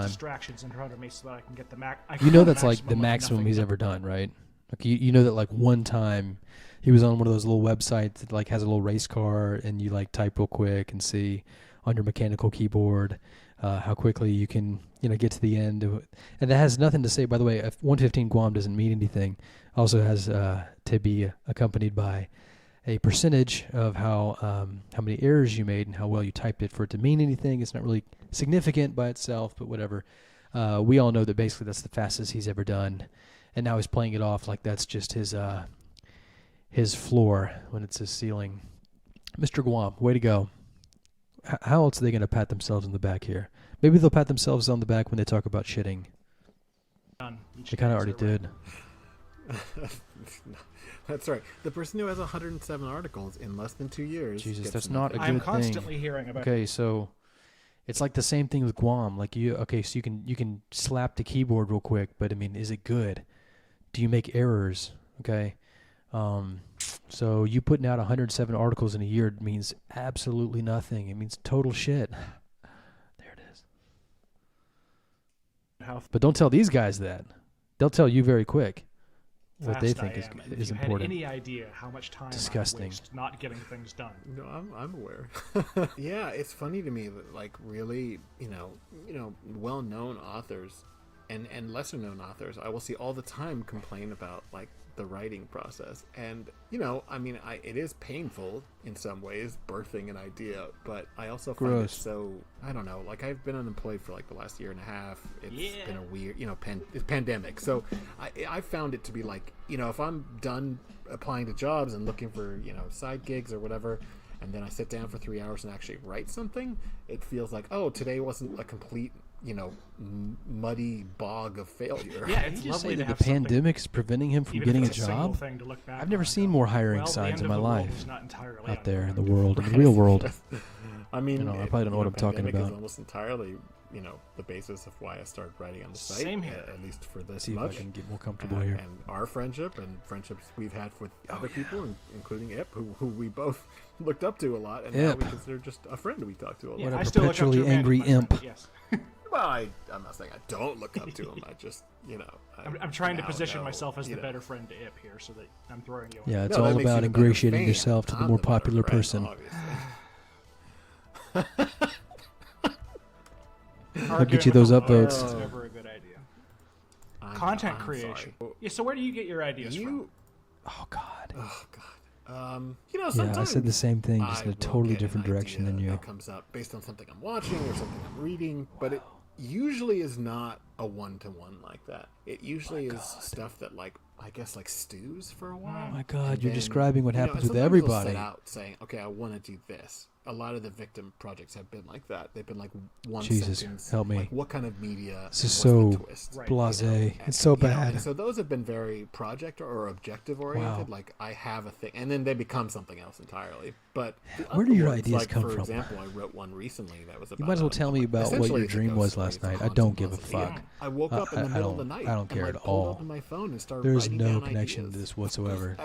distractions in front of me so that I can get the max. You know that's like the maximum he's ever done, right? Like you know that like one time he was on one of those little websites that like has a little race car and you like type real quick and see on your mechanical keyboard how quickly you can get to the end of it. And that has nothing to say, by the way, if 115 Guam doesn't mean anything. Also has to be accompanied by a percentage of how many errors you made and how well you typed it for it to mean anything. It's not really significant by itself, but whatever. We all know that basically that's the fastest he's ever done, and now he's playing it off like that's just his floor when it's his ceiling. Mr. Guam, way to go. How else are they going to pat themselves on the back here? Maybe they'll pat themselves on the back when they talk about shitting. They kind of already did. That's right. The person who has 107 articles in less than 2 years. Jesus, that's not a good thing. I'm constantly hearing about. Okay, so it's like the same thing with Guam. Like so you can slap the keyboard real quick, but I mean, is it good? Do you make errors? Okay, so you putting out 107 articles in a year means absolutely nothing. It means total shit. There it is. But don't tell these guys that. They'll tell you very quick what they think is important. Had any idea how much time Disgusting. I waste not getting things done? No, I'm aware. Yeah, it's funny to me that like really, well-known authors and lesser-known authors, I will see all the time complain about like the writing process. And it is painful in some ways birthing an idea, but I also find it so, I don't know, like I've been unemployed for like the last year and a half. It's been a weird, it's pandemic, so I found it to be like, if I'm done applying to jobs and looking for side gigs or whatever, and then I sit down for 3 hours and actually write something, it feels like, oh, today wasn't a complete muddy bog of failure. Yeah, it's lovely that the pandemic is preventing him from getting a job. I've never seen more hiring signs in my life out there in the world, in the real world. I mean, I probably don't know what I'm talking about. Is almost entirely, the basis of why I started writing on the site. Same here. At least for this See much. if I can get more comfortable here. And our friendship and friendships we've had with other people, including Ip, who we both looked up to a lot, and now we consider just a friend we talk to a lot. What a perpetually angry imp. Yes. Well, I'm not saying I don't look up to him. I just, I'm trying to position myself as the better friend to Ip here, so that I'm throwing you. Yeah, it's all about ingratiating yourself to the more popular person. I'll get you those upvotes. It's never a good idea. Content creation. Yeah. So where do you get your ideas from? Oh God. Sometimes yeah, I said the same thing, just in a totally different direction than you. It comes up based on something I'm watching or something I'm reading, but it usually is not a one-to-one like that. It usually is stuff that I guess stews for a while. Oh my God, you're describing what happens with everybody. Set out saying, okay, I want to do this. A lot of the victim projects have been like that. They've been like one Jesus, sentence. help me. Like, what kind of media? This is so blasé. It's so bad. So those have been very project or objective oriented. Wow. Like I have a thing, and then they become something else entirely. But where do your ideas come from? For example, I wrote one recently that was about. You might as well tell me about what your dream was last night. I don't give a fuck. I woke up in the middle of the night. I don't care at all. My phone and started There's writing no down connection ideas. to this whatsoever.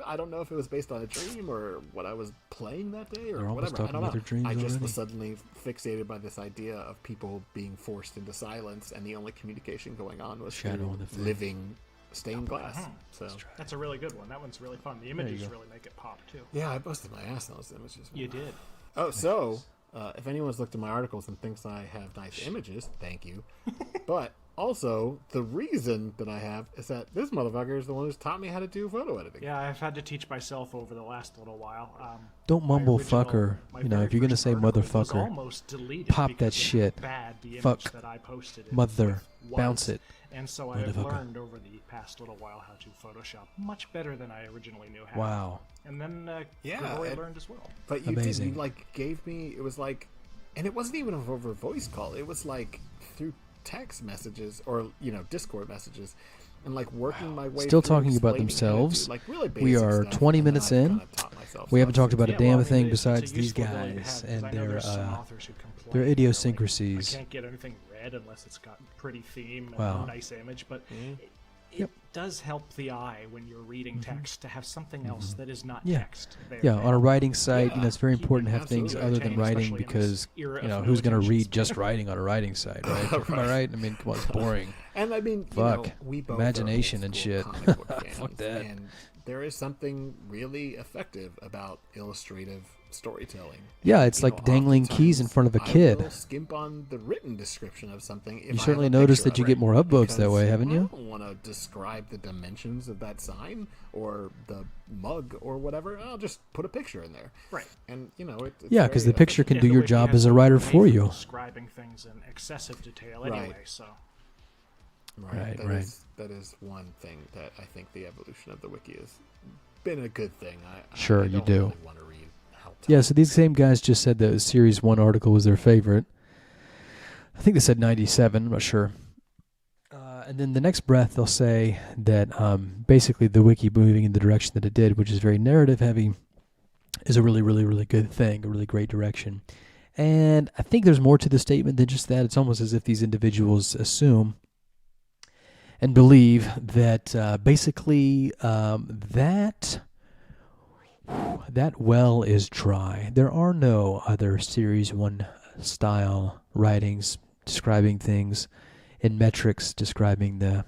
I don't know if it was based on a dream or what I was playing that day or They're almost whatever. I talking don't about know. their dreams I just already. was suddenly fixated by this idea of people being forced into silence, and the only communication going on was through living stained glass. So that's a really good one. That one's really fun. The images really make it pop too. Yeah, I busted my ass on those images. You did. Oh, so if anyone's looked at my articles and thinks I have nice images, thank you. But also, the reason that I have is that this motherfucker is the one who's taught me how to do photo editing. Yeah, I've had to teach myself over the last little while. Don't mumble fucker. If you're going to say motherfucker, pop that shit. Fuck. That I posted mother. Bounce it. And so I've learned over the past little while how to Photoshop much better than I originally knew how. Wow. And then Roy learned as well. But you did, you gave me, it was like, and it wasn't even over voice call. It was like through text messages or Discord messages, and working my way. Still talking about themselves. Really we are 20 minutes in. We haven't talked about a damn thing besides these guys and their idiosyncrasies. I can't get anything red unless it's got pretty theme and a nice image. But does help the eye when you're reading text to have something else that is not Yeah. text there. Yeah, on a writing site, Yeah. it's very important to have things Absolutely. other than writing Especially in this because, era of who's no going to attention read span. just writing on a writing site, right? Am I right? I mean, come on, it's boring. And I mean, Fuck. we both Imagination are and old-school shit. comic book fans, Fuck that. And there is something really effective about illustrative storytelling. Yeah, And, it's like dangling keys in front of a I kid. will skimp on the written description of something. If You I certainly have a noticed picture that you of get it, more upvotes that because way, haven't you? I don't want to describe the dimensions of that sign or the mug or whatever. I'll just put a picture in there. Right. And it's Yeah, because very the picture efficient. can do your Wiki job has as a been writer made for you. Describing things in excessive detail Right. anyway, so... Right. That is one thing that I think the evolution of the wiki has been a good thing. Sure, I you don't do. really want to read how Yeah, so these same guys just said that Series 1 article was their favorite. I think they said 97, I'm not sure. And then the next breath, they'll say that basically the wiki moving in the direction that it did, which is very narrative heavy, is a really, really, really good thing, a really great direction. And I think there's more to the statement than just that. It's almost as if these individuals assume and believe that basically that well is dry. There are no other Series 1 style writings describing things in metrics, describing the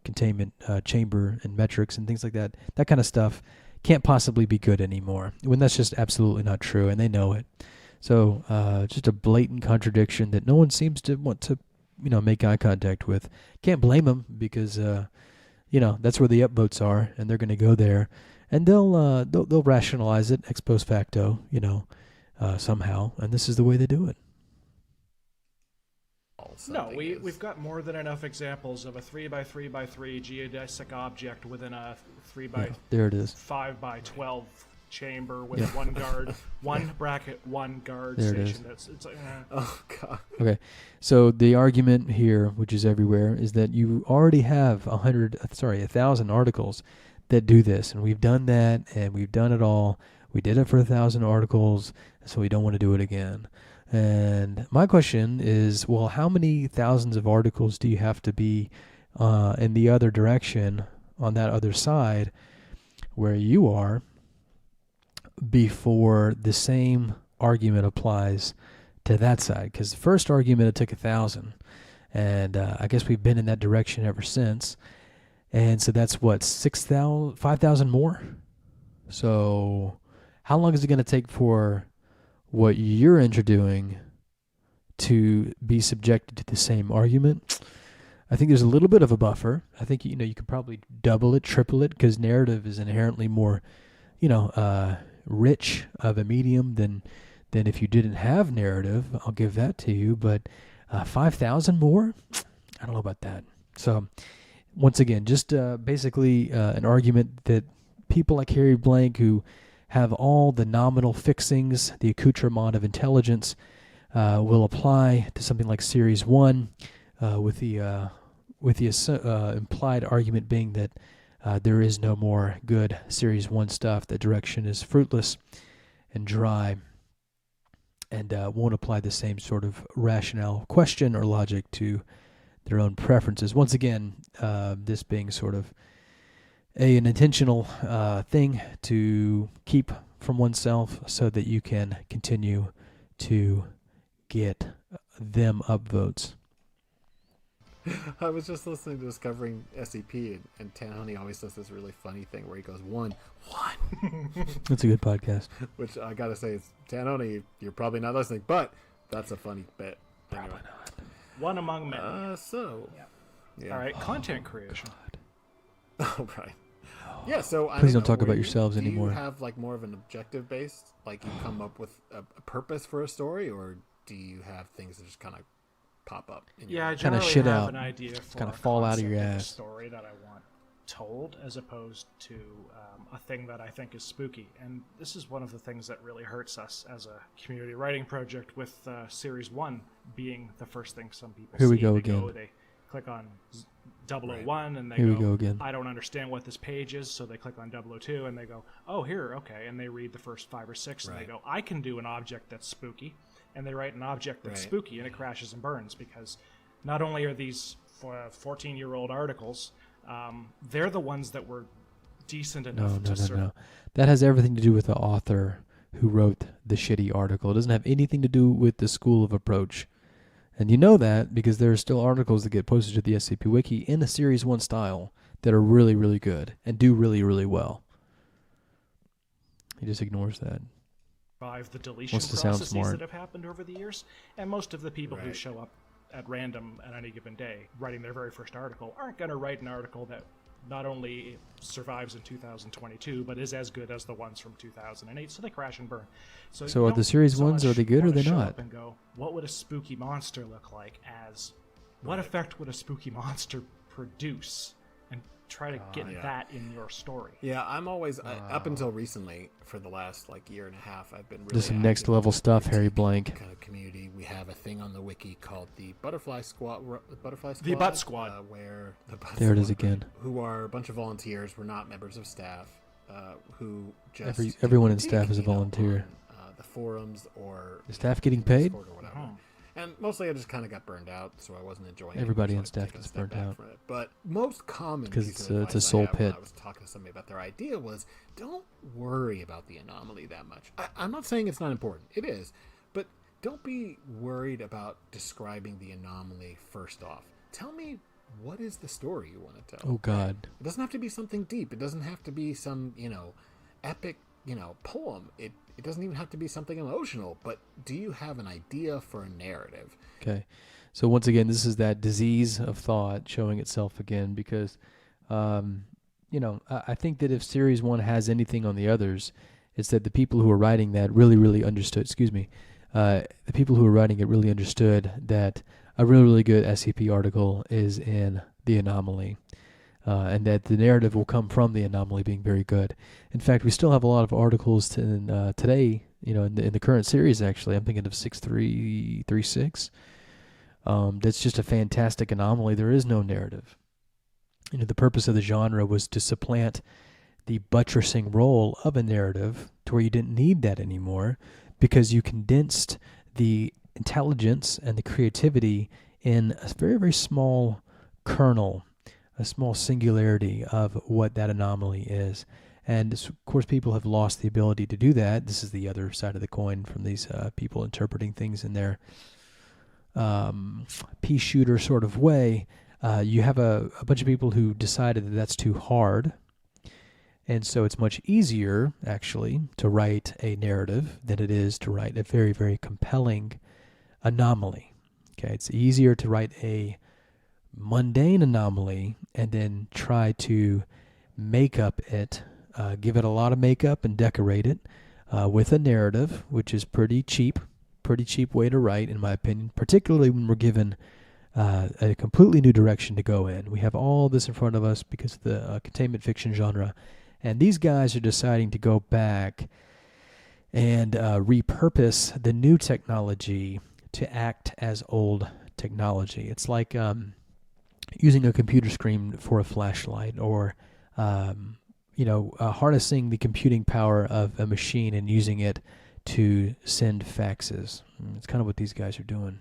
containment chamber and metrics and things like that. That kind of stuff can't possibly be good anymore, when that's just absolutely not true, and they know it. So just a blatant contradiction that no one seems to want to make eye contact with. Can't blame them because that's where the upvotes are, and they're going to go there, and they'll rationalize it ex post facto, somehow, and this is the way they do it. No, we've got more than enough examples of a 3x3x3 geodesic object within a 3x5 there it is. by 12 chamber with one guard, one bracket, one guard There it station. is. It's like, Oh god. Okay, so the argument here, which is everywhere, is that you already have 1,000 articles that do this, and we've done that, and we've done it all. We did it for 1,000 articles, so we don't want to do it again. And my question is, well, how many thousands of articles do you have to be in the other direction, on that other side, where you are, before the same argument applies to that side? Because the first argument, it took 1,000, and I guess we've been in that direction ever since. And so that's what, 5,000 more? So how long is it going to take for what you're doing to be subjected to the same argument? I think there's a little bit of a buffer. I think you could probably double it, triple it, because narrative is inherently more rich of a medium than if you didn't have narrative. I'll give that to you, but 5,000 more? I don't know about that. So once again, just basically an argument that people like Harry Blank, who have all the nominal fixings, the accoutrement of intelligence, will apply to something like Series 1, with the implied argument being that there is no more good Series 1 stuff. The direction is fruitless and dry, and won't apply the same sort of rationale, question, or logic to their own preferences. Once again, this being sort of an intentional thing to keep from oneself so that you can continue to get them upvotes. I was just listening to Discovering SCP, and Tanhoney always does this really funny thing where he goes, one. That's a good podcast. Which I gotta say, is Tanhoney, you're probably not listening, but that's a funny bit. Probably not. one among many. Yeah. All right, content creation. Oh, right. Yeah, so Please don't talk about yourselves anymore. Do you have more of an objective based, you come up with a purpose for a story, or do you have things that just kind of pop up? I kind of generally shit have out. an idea for Kind of a fall out of your concept ass. a story that I want told, as opposed to a thing that I think is spooky. And this is one of the things that really hurts us as a community writing project, with Series 1 being the first thing some people Here see. we go again. They click on 001 and they Here go, we go again. I don't understand what this page is, so they click on 002 and they go, oh, here, okay, and they read the first 5 or 6 and they go, I can do an object that's spooky, and they write an object that's spooky, and it crashes and burns, because not only are these 14-year-old articles they're the ones that were decent enough to No. That has everything to do with the author who wrote the shitty article. It doesn't have anything to do with the school of approach. And you know that because there are still articles that get posted to the SCP Wiki in a Series 1 style that are really, really good and do really, really well. He just ignores that. The deletion Wants to sound processes smart. that have happened over the years, and most of the people who show up at random at any given day writing their very first article aren't going to write an article that not only survives in 2022 but is as good as the ones from 2008, so they crash and burn. So are the Series 1s, are they good or are they not? And go, what would a spooky monster look like? What effect would a spooky monster produce? And try to get that in your story. Yeah, I'm always up until recently, for the last year and a half, I've been really This is some next level stuff, Harry Blank. Kind of community. We have a thing on the wiki called the Butterfly Squad. The Butt Squad. Where the Butt There it is Squad, again. Who are a bunch of volunteers. We're not members of staff. Who just everyone in staff is a volunteer. On, the forums or is staff getting paid? Discord or whatever. And mostly I just kind of got burned out, so I wasn't enjoying Everybody it. on staff gets burnt out. But most common because piece of it's a advice soul I had pit. when I was talking to somebody about their idea was, don't worry about the anomaly that much. I'm not saying it's not important. It is. But don't be worried about describing the anomaly first off. Tell me, what is the story you want to tell? Oh, God. It doesn't have to be something deep. It doesn't have to be some, epic, poem. It doesn't even have to be something emotional, but do you have an idea for a narrative? Okay. So once again, this is that disease of thought showing itself again because, I think that if Series 1 has anything on the others, it's that the people who are writing that really, really understood, the people who are writing it really understood that a really, really good SCP article is in the anomaly. And that the narrative will come from the anomaly being very good. In fact, we still have a lot of articles today, in the current series, actually. I'm thinking of 6336. That's just a fantastic anomaly. There is no narrative. The purpose of the genre was to supplant the buttressing role of a narrative to where you didn't need that anymore because you condensed the intelligence and the creativity in a very, very small kernel, a small singularity of what that anomaly is. And of course, people have lost the ability to do that. This is the other side of the coin from these people interpreting things in their pea shooter sort of way. You have a bunch of people who decided that that's too hard. And so it's much easier, actually, to write a narrative than it is to write a very, very compelling anomaly. Okay, it's easier to write a mundane anomaly and then try to make up it, give it a lot of makeup and decorate it with a narrative, which is pretty cheap way to write, in my opinion, particularly when we're given a completely new direction to go in. We have all this in front of us because of the containment fiction genre, and these guys are deciding to go back and repurpose the new technology to act as old technology. It's like using a computer screen for a flashlight, or harnessing the computing power of a machine and using it to send faxes. It's kind of what these guys are doing.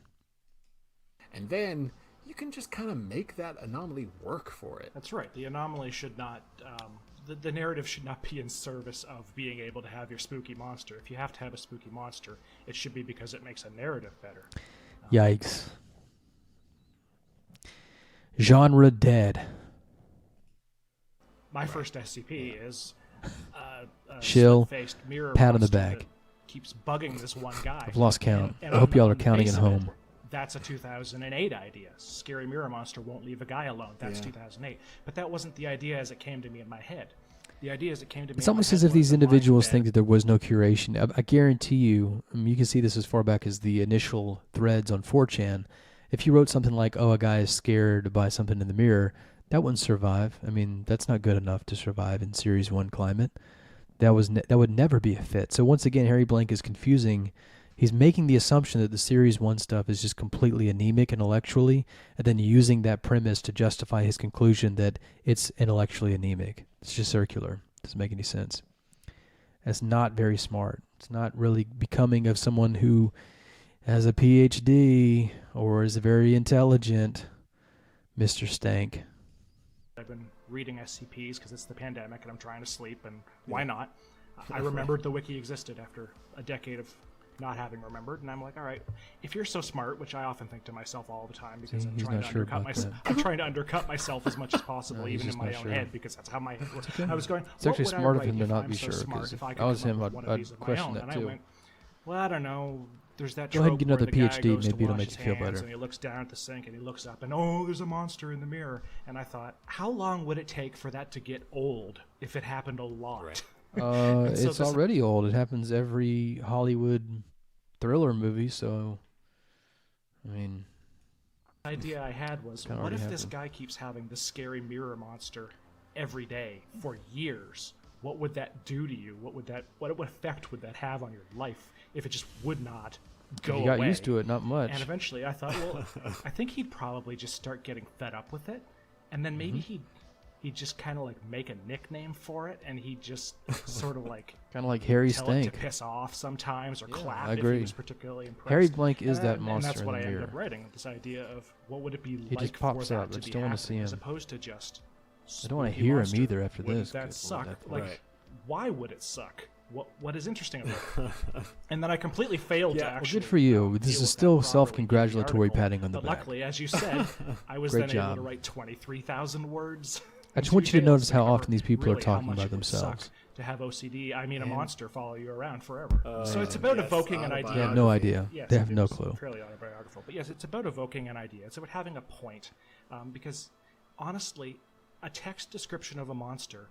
And then you can just kind of make that anomaly work for it. That's right. The anomaly should not, the narrative should not be in service of being able to have your spooky monster. If you have to have a spooky monster, it should be because it makes a narrative better. Yikes. Genre dead. My first SCP is a Shill, split-faced mirror pat on the monster back. that keeps bugging this one guy. I've lost count. And I hope y'all are on the counting face at of home. That's a 2008 idea. Scary mirror monster won't leave a guy alone. That's 2008. But that wasn't the idea as it came to me in my head. The idea as it came to me. It's almost as if these individuals think that there was no curation. I guarantee you, you can see this as far back as the initial threads on 4chan. If you wrote something like, a guy is scared by something in the mirror, that wouldn't survive. I mean, that's not good enough to survive in Series 1 climate. That would never be a fit. So once again, Harry Blank is confusing. He's making the assumption that the Series 1 stuff is just completely anemic intellectually, and then using that premise to justify his conclusion that it's intellectually anemic. It's just circular. It doesn't make any sense. That's not very smart. It's not really becoming of someone who has a PhD or is very intelligent, Mr. Stank. I've been reading SCPs because it's the pandemic and I'm trying to sleep, and why not? I remembered the wiki existed after a decade of not having remembered, and I'm like, all right, if you're so smart, which I often think to myself all the time because I'm trying to undercut myself. I'm trying to undercut myself as much as possible, even in my own head, because that's how my head works. I was going, it's actually smart of him to if not I'm be so sure. smart, Because if I I was could him, come up with one of I'd these of my question own? that And I too. went, well, I don't know. There's that Go ahead and trope get another where the guy PhD, goes to maybe it'll wash make his you feel hands better. and he looks down at the sink and he looks up and, oh, there's a monster in the mirror. And I thought, how long would it take for that to get old if it happened a lot? Right. It's already old. It happens every Hollywood thriller movie, so I mean, The idea I had was, Kinda what already if this happened. guy keeps having this scary mirror monster every day for years? What would that do to you? What effect would that have on your life if it just would not go you got away? used to it, not much. And eventually I thought, well, I think he'd probably just start getting fed up with it, and then maybe he'd just kind of like make a nickname for it, and he'd just sort of like Kind of like Harry tell it to Stank. piss off sometimes, or clap I if agree. he was particularly impressed. Harry Blank is And that monster that's what in I the ended mirror. up writing, this idea of what would it be He like just pops for that up. I to just be don't wanna happening, see as him. opposed to just I don't want to spooky hear monster. him either after Wouldn't this. that Good suck? Lord, Like, Right. why would it suck? What is interesting about it? And then I completely failed to Yeah, well, actually. good for you. deal This with is that still properly in the self-congratulatory article. patting on the But back. luckily, as you said, I was Great then job. able to write 23,000 words. I just in want you to 2 notice days how cover often these people are really how talking much about it would suck themselves. to have OCD, I mean, a monster follow you around forever. So it's yes, about evoking an idea. They have no idea. Yes, They have it no is clue. Fairly autobiographical, but yes, it's about evoking an idea. It's about having a point, because honestly, a text description of a monster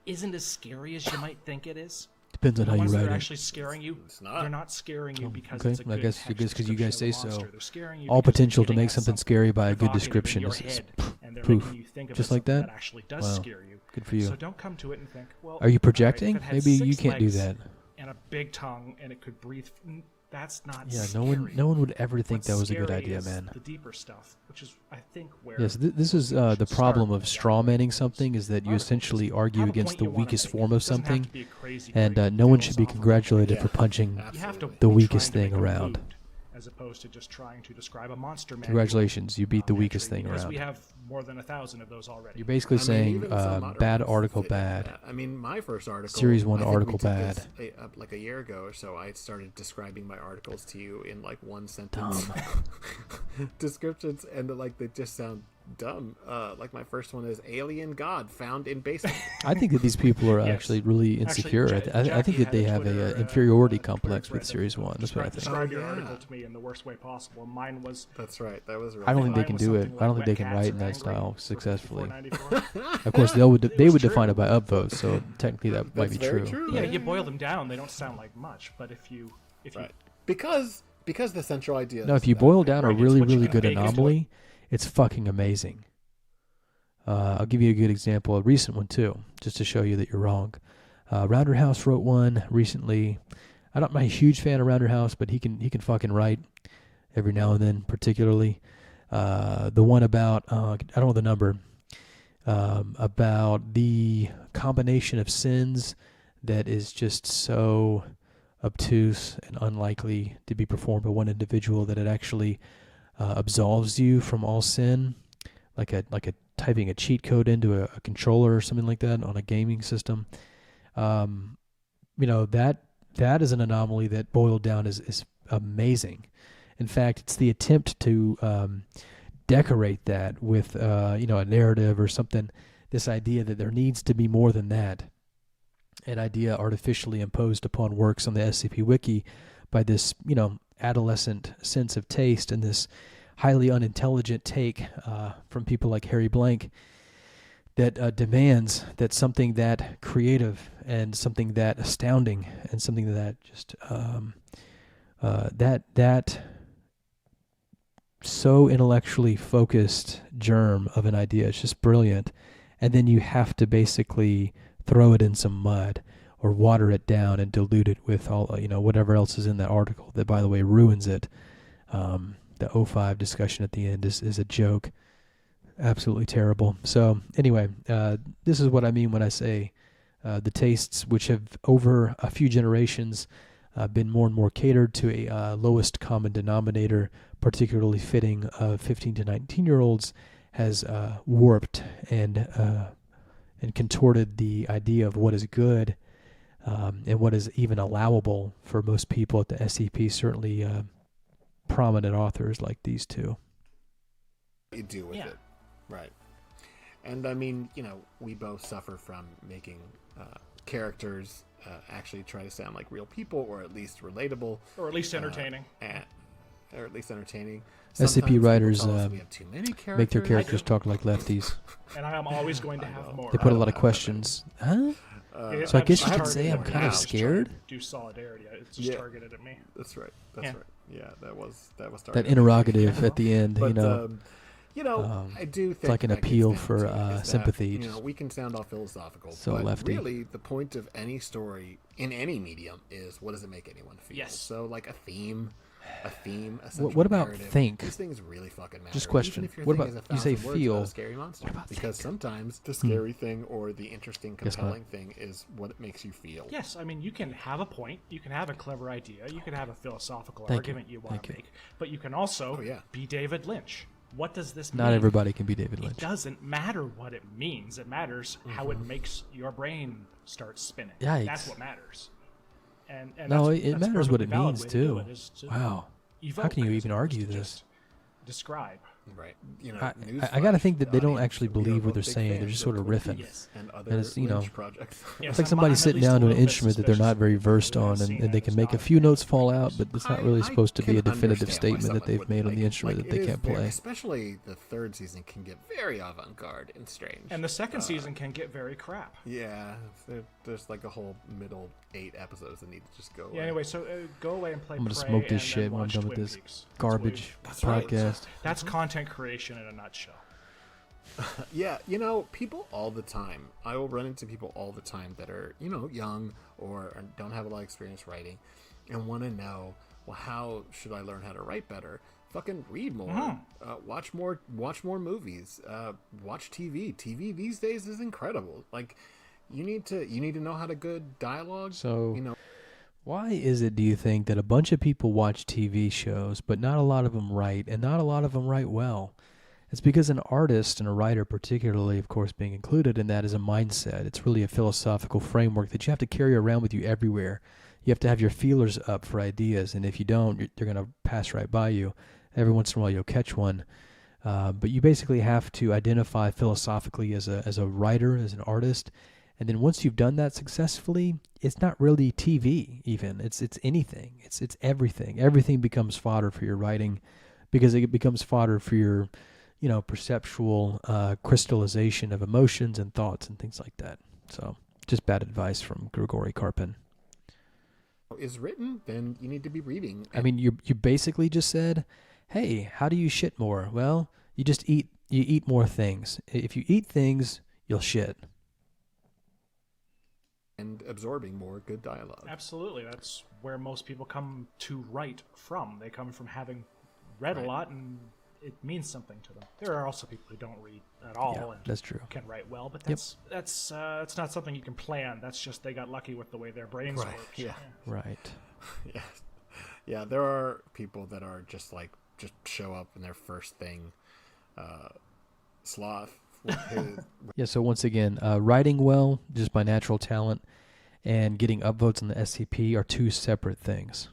isn't as scary as you might think it is. Depends on The how you ones that write are it. actually scaring you, It's not. they're not scaring you because okay. it's a I good guess text because you guys say description of a so. monster. They're scaring you All because they're potential to getting make at something scary by a good evocative in description your is head, and they're poof. making you think of Just it like something that? that actually does Wow. scare you. Good for you. So don't come to it and think, well, Are you all right, projecting? if it had Maybe you 6 can't do legs that. and a big tongue and it could breathe. That's not Yeah, scary. no one would ever think What's that was a good scary idea, is man. The deeper stuff, which is, I think, where Yes, this is we the should problem start of straw manning something is that you articles. essentially argue Have a against point the you wanna weakest make. form It of doesn't have something, to be a crazy, and great no one should be philosophical congratulated for Yeah. punching You have to the be weakest trying to thing make a around. mood, as opposed to just trying to describe a monster manual. Congratulations, you beat the weakest Naturally, thing because around. we have more than 1,000 of those already. You're basically saying even some modern bad ones article fit into bad. that. I mean, my first article. Series 1 I think we article did bad. this like a year ago or so. I started describing my articles to you in like one sentence descriptions, and like they just sound dumb. Like my first one is alien god found in basement. I think that these people are Yes. actually really insecure. I think that they have a inferiority complex with Series 1. That's what I think. Describe your Oh, yeah. article to me in the worst way possible. Mine was. That's right. That was. Really I don't think they mine can was do it. something I don't like think they can wet write cats in are that angry style for successfully. 54.94. Of course, they was would true. define it by upvotes, so technically that might be That's very true. true. Yeah, you boil them down, they don't sound like much. But if you Right. Because the central idea. No, is if you that- boil down a Right, it's really, what you really can good bake into it. anomaly, it's fucking amazing. I'll give you a good example, a recent one too, just to show you that you're wrong. Rounder House wrote one recently. I'm not a huge fan of Rounder House, but he can fucking write every now and then, particularly. The one about I don't know the number, about the combination of sins that is just so obtuse and unlikely to be performed by one individual that it actually absolves you from all sin, like a typing a cheat code into a controller or something like that on a gaming system. That is an anomaly that boiled down is amazing. In fact, it's the attempt to decorate that with a narrative or something. This idea that there needs to be more than that. An idea artificially imposed upon works on the SCP Wiki by this, adolescent sense of taste and this highly unintelligent take from people like Harry Blank that demands that something that creative and something that astounding and something that just that so intellectually focused germ of an idea. It's just brilliant. And then you have to basically throw it in some mud or water it down and dilute it with all, whatever else is in that article that, by the way, ruins it. The O5 discussion at the end is a joke. Absolutely terrible. So anyway, this is what I mean when I say the tastes which have over a few generations been more and more catered to a lowest common denominator, particularly fitting of 15 to 19-year-olds, has warped and contorted the idea of what is good and what is even allowable for most people at the SCP. Certainly, prominent authors like these two. You do with it, right? And I mean, we both suffer from making characters actually try to sound like real people, or at least relatable, or at least entertaining. Or at least entertaining. SCP writers we have too many characters. make their characters talk like lefties. And I am always going to have more. They put a lot of questions. Huh? So I guess you could say I'm kind of scared. Do solidarity. It's just targeted at me. That's right. That's right. Yeah, that was targeted. That interrogative at the end, but, I do think it's like an appeal for sympathy. We can sound all philosophical, so but lefty. Really, the point of any story in any medium is, what does it make anyone feel? Yes. So, like a theme, what about narrative. think? These things really fucking matter. Just question. What about you say feel? About a scary monster. Because sometimes the scary thing or the interesting, compelling thing is what it makes you feel. Yes, I mean, you can have a point, you can have a clever idea, you can have a philosophical argument you want to make, but you can also be David Lynch. What does this mean? Not everybody can be David Lynch. It doesn't matter what it means. It matters how it makes your brain start spinning. Yikes. That's what matters. And no, that's, it matters what it means too. To wow. How can you even argue this? Describe. Right. I got to think that they don't actually believe what they're saying. They're just sort of riffing. Yes. And it's, projects. It's like somebody sitting down to an instrument that they're not very versed on, and they can make a few notes fall out, but it's not really supposed to be a definitive statement that they've made on the instrument that they can't play. Especially the third season can get very avant-garde and strange. And the second season can get very crap. Yeah. There's like a whole middle 8 episodes that need to just go away. Yeah, anyway, so go away and play I'm going to Prey smoke this and shit when I'm done with Twin this Peaks. garbage right. podcast. That's content creation in a nutshell. Yeah, people all the time. I will run into people all the time that are, young or don't have a lot of experience writing and want to know, well, how should I learn how to write better? Fucking read more, watch more movies, watch TV. TV these days is incredible. Like, you need to know how to good dialogue. So, why is it, do you think, that a bunch of people watch TV shows, but not a lot of them write, and not a lot of them write well? It's because an artist and a writer, particularly, of course, being included in that, is a mindset. It's really a philosophical framework that you have to carry around with you everywhere. You have to have your feelers up for ideas, and if you don't, they're going to pass right by you. Every once in a while, you'll catch one. But you basically have to identify philosophically as a writer, as an artist, and then once you've done that successfully, it's not really TV even. It's anything. It's everything. Everything becomes fodder for your writing because it becomes fodder for your perceptual crystallization of emotions and thoughts and things like that. So, just bad advice from Grigory Karpin. Is written, then you need to be reading. I mean, you basically just said, hey, how do you shit more? Well, you just eat more things. If you eat things, you'll shit. And absorbing more good dialogue. Absolutely. That's where most people come to write from. They come from having read a lot, and it means something to them. There are also people who don't read at all and that's true. Can write well, but that's not something you can plan. That's just they got lucky with the way their brains work. Yeah. Right. Yeah, there are people that are just show up and their first thing, sloth. Yeah, so once again, writing well just by natural talent and getting upvotes on the SCP are two separate things.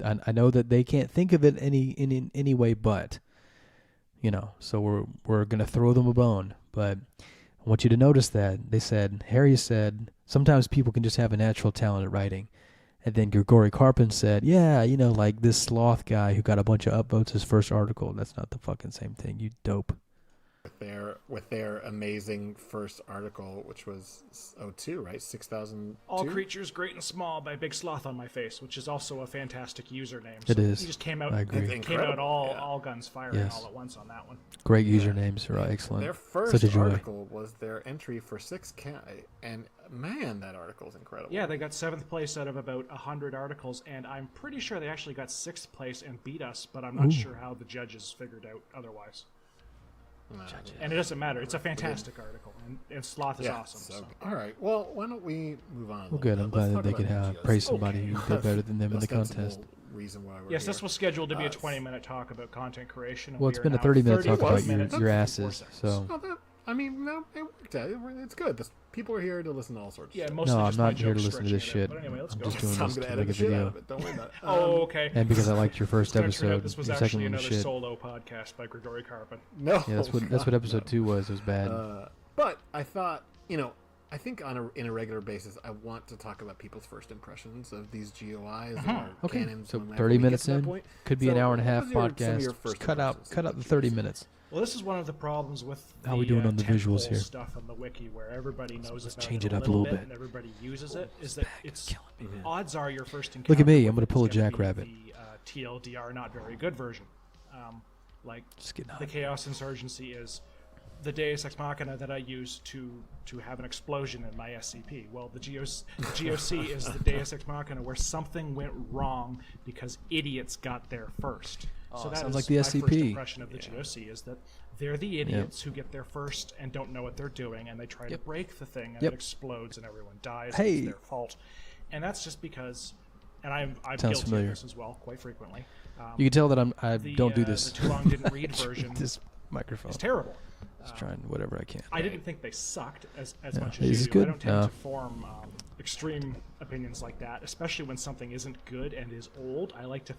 I know that they can't think of it in any way but, so we're going to throw them a bone. But I want you to notice that Harry said, sometimes people can just have a natural talent at writing. And then Grigory Karpin said, yeah, like this sloth guy who got a bunch of upvotes his first article. That's not the fucking same thing, you dope. With their amazing first article, which was 02, right? 6,000. All Creatures Great and Small by Big Sloth on My Face, which is also a fantastic username. It is. He just came out. I agree. Came out all guns firing all at once on that one. Great usernames are excellent. Their first article was their entry for 6K, and man, that article is incredible. Yeah, they got 7th place out of about 100 articles, and I'm pretty sure they actually got 6th place and beat us, but I'm not sure how the judges figured out otherwise. And it doesn't matter. It's a fantastic article, and Sloth is awesome. So. All right. Well, why don't we move on? Well, good. I'm glad that they could praise somebody who did better than them in the contest. reason why we're Yes, here. this was scheduled to be a 20-minute talk about content creation. And Well, we it's are been a now 30-minute talk 31 about minutes your and asses. 54 seconds. So Oh, I mean, no, it worked out. It's good. People are here to listen to all sorts of Yeah, shit. mostly no, I'm just my not here to jokes listen to this stretching it shit. out. But anyway, let's I'm go. just doing I'm this going to to make edit a the shit out video. of it. Don't worry about it. Oh, okay. And because I liked your first It's gonna turn out episode, this was your second actually one was another shit. solo podcast by Grigori Karpin. No. Yeah, that's what episode 2 was. It was bad. But I thought, I think in a regular basis, I want to talk about people's first impressions of these GOIs or Okay, canons. so whenever 30 we get minutes to that in, point. could be So an hour and a what half was some of podcast. your Just first cut out impressions of the 30 minutes. Well, this is one of the problems with the, How we doing on the visuals tentpole here? stuff on the wiki, where everybody knows Let's about change it it up a little little bit. and everybody uses it. Is that it's odds are your first encounter. Look at me, with I'm gonna it is pull a gonna be jackrabbit. The TLDR not very good version. Like Just getting the hot. Chaos Insurgency is the Deus Ex Machina that I use to have an explosion in my SCP. Well, the GOC is the Deus Ex Machina where something went wrong because idiots got there first. So that sounds is like the my SCP. first impression of the GOC is that they're the idiots who get there first and don't know what they're doing, and they try to break the thing, and it explodes, and everyone dies. And it's their fault, and that's just because. And I'm Sounds guilty familiar. of this as well, quite frequently. You can tell that I The, don't do this. The too long didn't read version This microphone. is terrible. Just trying whatever I can. I didn't think they sucked as Yeah. much Is as this you do. I good? don't tend No. to form extreme opinions like that, especially when something isn't good and is old. I like to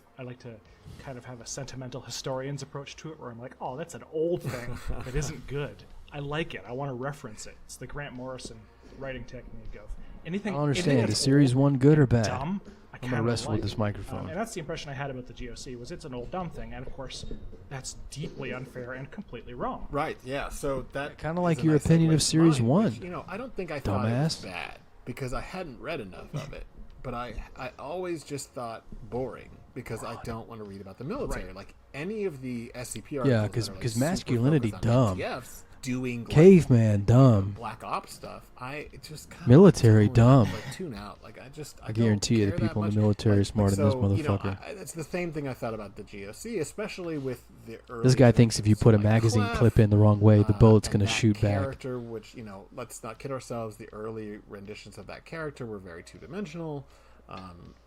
kind of have a sentimental historian's approach to it, where I'm like, oh, that's an old thing that isn't good. I like it. I want to reference it. It's the Grant Morrison writing technique of anything. I don't anything understand. that's Is Series old 1 good or and bad? dumb, I I'm gonna kinda wrestle with this microphone. and that's the impression I had about the GOC, was it's an old dumb thing, and of course, that's deeply unfair and completely wrong. Right, yeah. So that Kinda like is a your nice opinion segue of to Series mine, 1. which, I don't think I thought it was Dumbass. bad because I hadn't read enough of it. But I always just thought boring because I don't want to read about the military. Right. Like any of the SCP Yeah, articles, 'cause- that are, like, 'cause super masculinity, focused on dumb. MTFs doing like, Caveman, dumb. Black Ops stuff. It just kind Military, dumb. Like tune out. Like I I guarantee you the people in the military are smarter than this motherfucker. It's the same thing I thought about the GOC, especially with the early. This guy thinks if you put a magazine clip in the wrong way, the bullet's and going to that shoot back. character, which let's not kid ourselves. The early renditions of that character were very two-dimensional.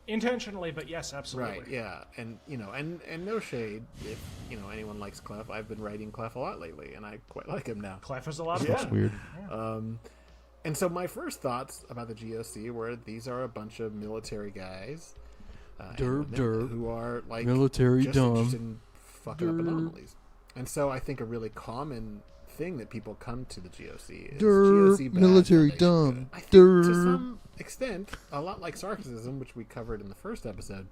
Intentionally, but yes, absolutely. Right, yeah, and and no shade if anyone likes Clef. I've been writing Clef a lot lately, and I quite like him now. Clef is a lot of Yeah. fun. That's weird. And so my first thoughts about the GOC were these are a bunch of military guys, and Derp, women derp. who are like Military just dumb. interested in fucking up Derp. anomalies. And so I think a really common thing that people come to the GOC is Derp, GOC bad, military Foundation dumb. good. I think to Derp. some extent, a lot like Sarcasm, which we covered in the first episode,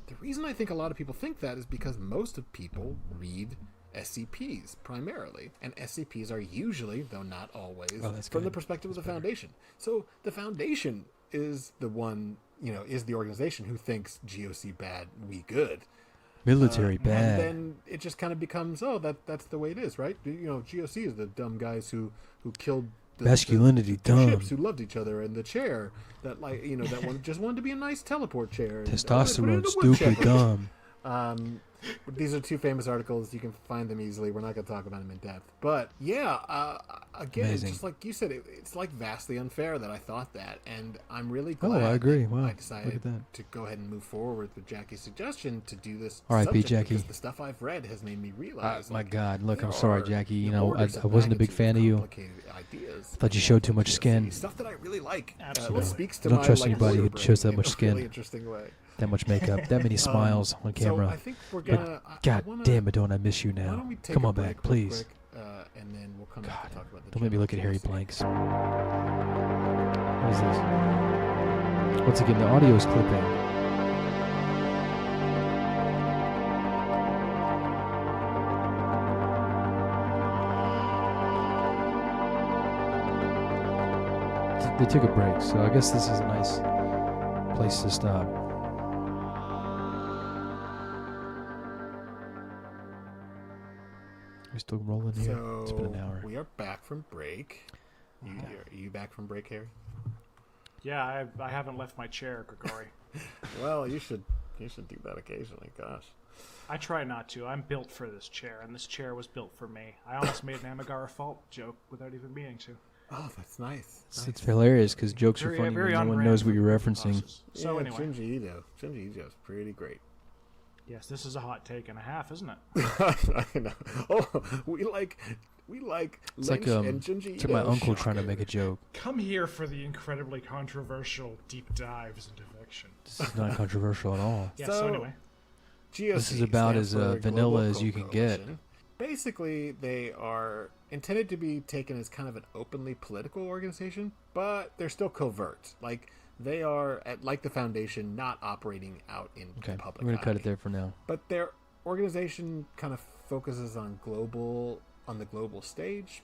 the reason I think a lot of people think that is because most of people read SCPs primarily, and SCPs are usually, though not always, that's from good. the perspective of the Foundation. So the Foundation is the one, is the organization who thinks GOC bad, we good. Military bad. And then it just kind of becomes, that's the way it is, right? GOC is the dumb guys who killed Masculinity the dumb. ships who loved each other, and the chair that that one just wanted to be a nice teleport chair. And, put it in Testosterone, the stupid, woodshed. dumb. These are two famous articles. You can find them easily. We're not going to talk about them in depth. But yeah, again, Amazing. just like you said, it's like vastly unfair that I thought that. And I'm really glad I agree. that Wow, I look decided at that. to go ahead and move forward with Jackie's suggestion to do this R.I.P. subject, Jackie. because the stuff I've read has made me realize. My like, God, look, there I'm sorry, are Jackie. orders I of wasn't a big magnitude fan of you. complicated ideas Thought you showed too much GOC, skin. Stuff that I really like. Absolutely. That speaks to I don't my, trust like, anybody who lawyer shows that brain much in a skin. really interesting way. That much makeup, that many smiles on camera. So I think we're gonna. God damn it, don't I miss you Why now? don't we take Come a on break back, real please. quick, and then we'll come back to talk about the. Don't make me look at general hairy GOC. blanks. What is this? Once again, the audio is clipping. They took a break, so I guess this is a nice place to stop. We still rolling here? So It's been an hour. we are back from break. Are you back from break, Harry? Yeah, I haven't left my chair, Grigori. Well, you should do that occasionally. Gosh. I try not to. I'm built for this chair, and this chair was built for me. I almost made an Amigara fault joke without even meaning to. Oh, that's nice. It's hilarious because jokes are Very- funny very when no one on-brand knows what for you're Creepypastas. referencing. So anyway, Shinji Ito is pretty great. Yes, this is a hot take and a half, isn't it? I know. Oh, we like It's Lynch like and Junji to my Ito. uncle trying to Shocker. make a joke. Come here for the incredibly controversial deep dives into fiction. This is not controversial at all. Yeah, So- so anyway. GOC This is about stands as for vanilla Global as you can get. Coalition. Basically, they are intended to be taken as kind of an openly political organization, but they're still covert. Like, they are, like the Foundation, not operating out in Okay, the public we're gonna cut eye. it there for now. But their organization kind of focuses on the global stage.